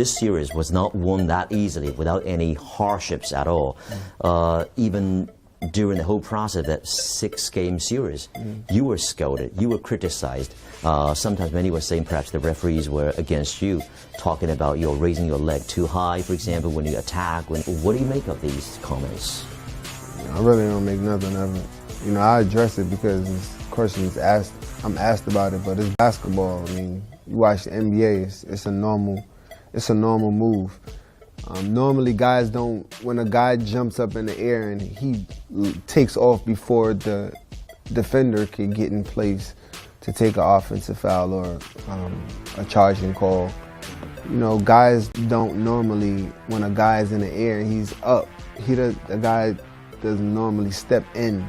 this series was not won that easily without any hardships at all. Even during the whole process of that 6-game series, you were scolded, you were criticized. Sometimes many were saying perhaps the referees were against you, talking about you're raising your leg too high, for example, when you attack. What do you make of these comments? I really don't make nothing of it. You know, I address it because of course I'm asked about it, but it's basketball. I mean, you watch the NBA, it's a normal move. Normally guys don't, when a guy jumps up in the air and he takes off before the defender can get in place to take an offensive foul or a charging call. You know, guys don't normally, when a guy's in the air and he's up, the guy doesn't normally step in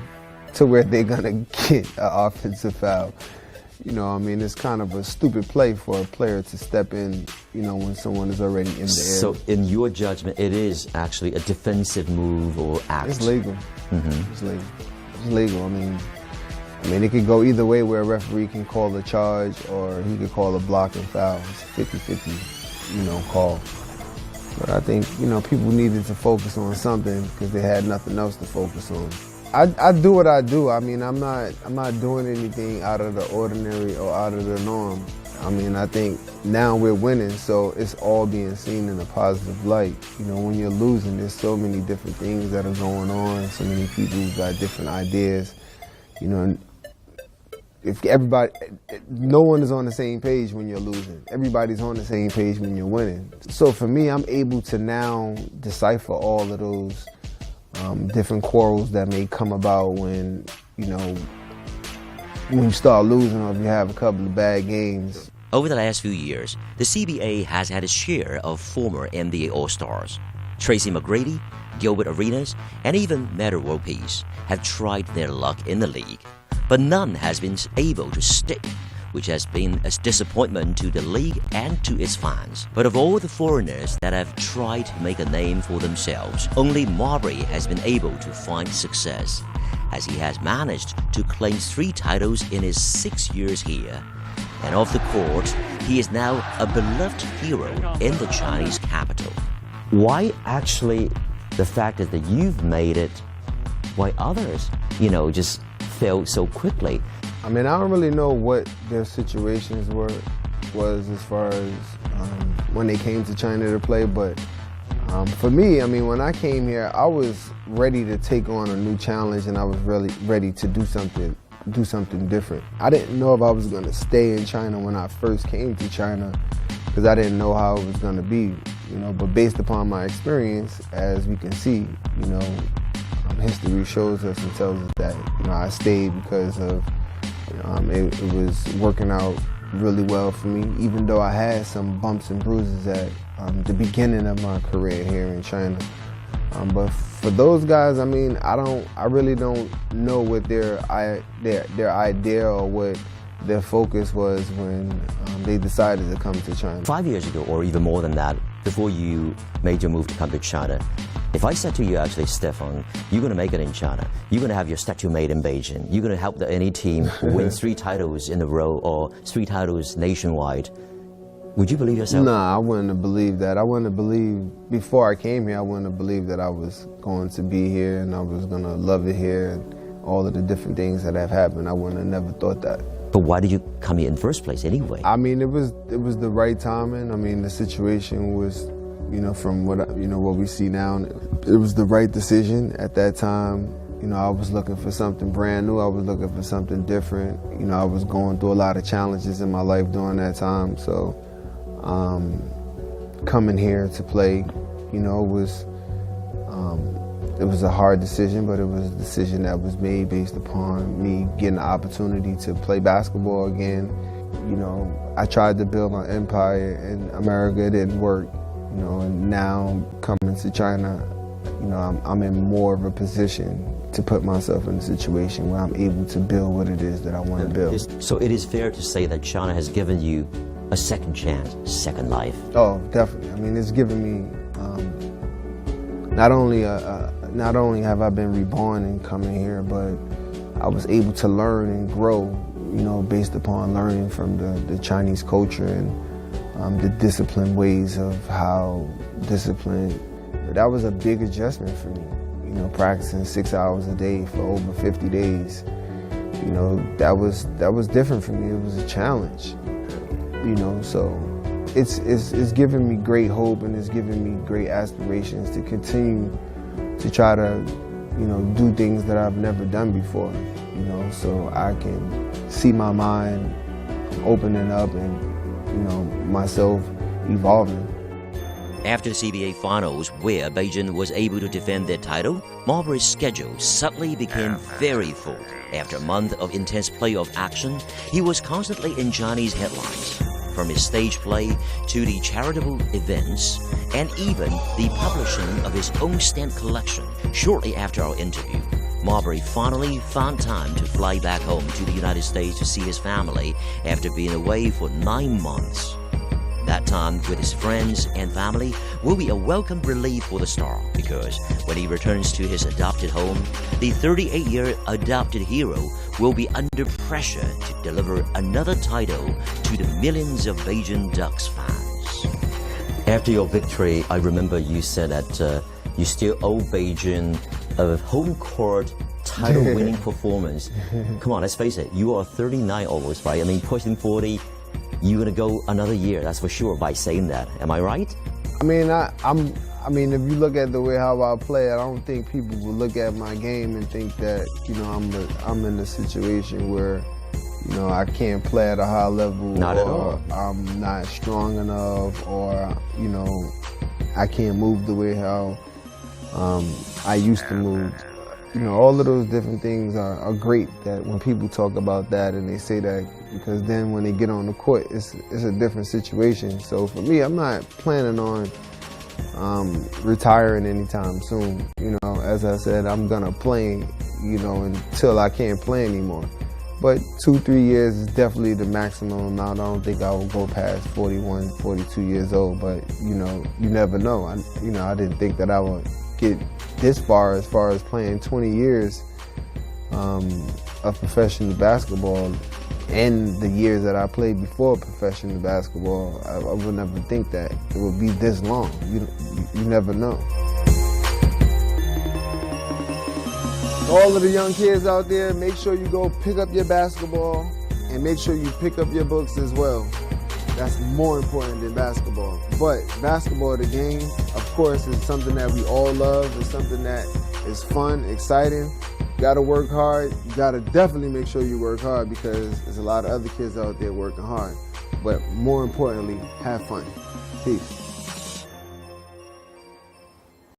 to where they're gonna get an offensive foul. You know, I mean, it's kind of a stupid play for a player to step in, you know, when someone is already in the air. So in your judgment, it is actually a defensive move or act? It's legal. It's legal. It's legal. I mean, it could go either way where a referee can call a charge or he could call a blocking foul. It's 50-50, you know, call. But I think, you know, people needed to focus on something because they had nothing else to focus on. I do what I do. I mean, I'm not doing anything out of the ordinary or out of the norm. I mean, I think now we're winning, so it's all being seen in a positive light. You know, when you're losing, there's so many different things that are going on, so many people who've got different ideas. You know, if everybody, no one is on the same page when you're losing. Everybody's on the same page when you're winning. So for me, I'm able to now decipher all of those different quarrels that may come about when, you know, when you start losing or if you have a couple of bad games. Over the last few years, the CBA has had its share of former NBA All-Stars. Tracy McGrady, Gilbert Arenas, and even Metta World Peace have tried their luck in the league, but none has been able to stick, which has been a disappointment to the league and to its fans. But of all the foreigners that have tried to make a name for themselves, only Marbury has been able to find success, as he has managed to claim 3 titles in his 6 years here. And off the court, he is now a beloved hero in the Chinese capital. Why actually the fact is that you've made it, why others, you know, just failed so quickly? I mean, I don't really know what their situations was as far as when they came to China to play, but for me, I mean, when I came here, I was ready to take on a new challenge, and I was really ready to do something different. I didn't know if I was going to stay in China when I first came to China, because I didn't know how it was going to be, you know. But based upon my experience, as we can see, you know, history shows us and tells us that, you know, I stayed because of, it was working out really well for me, even though I had some bumps and bruises at the beginning of my career here in China. But for those guys, I mean, I really don't know what their idea or what their focus was when they decided to come to China. 5 years ago, or even more than that, before you made your move to come to China, if I said to you, actually, Stephon, you're going to make it in China, you're going to have your statue made in Beijing, you're going to help any team win 3 titles in a row or 3 titles nationwide, would you believe yourself? Nah, I wouldn't have believed that. I wouldn't have believed, before I came here, I wouldn't have believed that I was going to be here and I was going to love it here and all of the different things that have happened. I wouldn't have never thought that. But why did you come here in the first place anyway? I mean, it was the right timing. I mean, the situation was, you know, from what we see now, it was the right decision at that time. You know, I was looking for something brand new. I was looking for something different. You know, I was going through a lot of challenges in my life during that time. So coming here to play, you know, it was a hard decision, but it was a decision that was made based upon me getting the opportunity to play basketball again. You know, I tried to build my empire in America, it didn't work. You know, and now coming to China, you know, I'm in more of a position to put myself in a situation where I'm able to build what it is that I want to build. So it is fair to say that China has given you a second chance, second life? Oh, definitely. I mean, it's given me, not only have I been reborn and coming here, but I was able to learn and grow, you know, based upon learning from the Chinese culture and the disciplined ways of how disciplined. That was a big adjustment for me. You know, practicing 6 hours a day for over 50 days. You know, that was different for me. It was a challenge. You know, so it's given me great hope, and it's given me great aspirations to continue to try to, you know, do things that I've never done before. You know, so I can see my mind opening up and, you know, myself evolving. After the CBA finals, where Beijing was able to defend their title, Marbury's schedule suddenly became very full. After a month of intense playoff action, he was constantly in Chinese headlines, from his stage play to the charitable events, and even the publishing of his own stamp collection. Shortly after our interview, Marbury finally found time to fly back home to the United States to see his family after being away for 9 months. That time with his friends and family will be a welcome relief for the star, because when he returns to his adopted home, the 38-year adopted hero will be under pressure to deliver another title to the millions of Beijing Ducks fans. After your victory, I remember you said that you still owe Beijing a home court title-winning performance. Come on, let's face it, you are 39 almost, right? I mean, pushing 40. You're gonna go another year, that's for sure, by saying that. Am I right? I mean, I mean, if you look at the way how I play, I don't think people will look at my game and think that, you know, I'm in a situation where, you know, I can't play at a high level. Not at all. I'm not strong enough, or, you know, I can't move the way how I used to move. You know, all of those different things are great, that when people talk about that and they say that, because then when they get on the court, it's a different situation. So for me, I'm not planning on retiring anytime soon. You know, as I said, I'm gonna play, you know, until I can't play anymore. But 2-3 years is definitely the maximum amount. I don't think I will go past 41, 42 years old, but, you know, you never know. I didn't think that I would get this far as playing 20 years of professional basketball, and the years that I played before professional basketball. I would never think that it would be this long. You never know. All of the young kids out there, make sure you go pick up your basketball, and make sure you pick up your books as well. That's more important than basketball. But basketball, the game, of course, is something that we all love. It's something that is fun, exciting. You gotta work hard. You gotta definitely make sure you work hard, because there's a lot of other kids out there working hard. But more importantly, have fun. Peace.